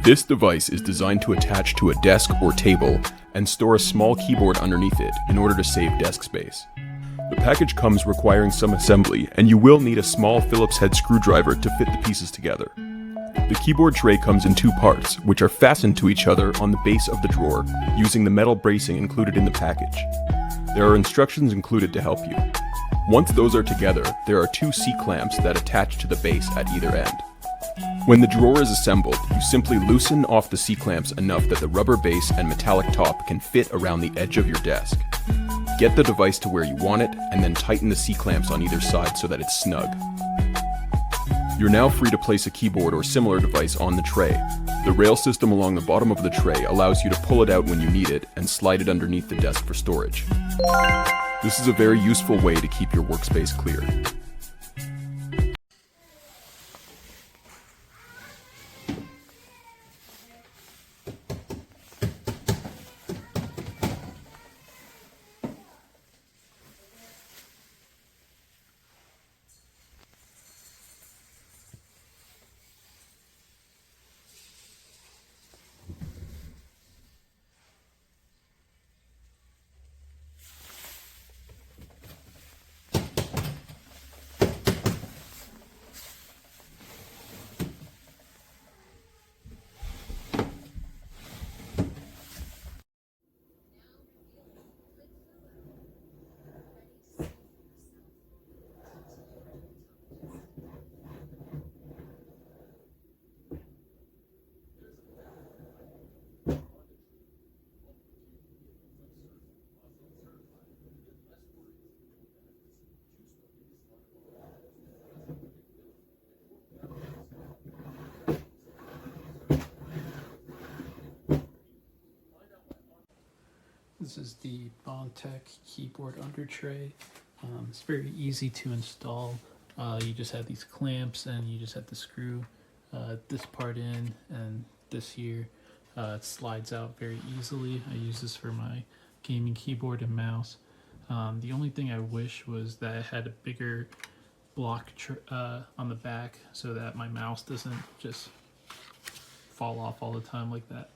This device is designed to attach to a desk or table and store a small keyboard underneath it in order to save desk space. The package comes requiring some assembly, and you will need a small Phillips head screwdriver to fit the pieces together. The keyboard tray comes in two parts, which are fastened to each other on the base of the drawer using the metal bracing included in the package. There are instructions included to help you. Once those are together, there are two C-clamps that attach to the base at either end. When the drawer is assembled, you simply loosen off the C-clamps enough that the rubber base and metallic top can fit around the edge of your desk. Get the device to where you want it, and then tighten the C-clamps on either side so that it's snug. You're now free to place a keyboard or similar device on the tray. The rail system along the bottom of the tray allows you to pull it out when you need it and slide it underneath the desk for storage. This is a very useful way to keep your workspace clear. This is the BONTEC keyboard under tray. It's very easy to install. You just have these clamps and you just have to screw this part in, and this here it slides out very easily. I use this for my gaming keyboard and mouse. The only thing I wish was that it had a bigger block on the back so that my mouse doesn't just fall off all the time like that.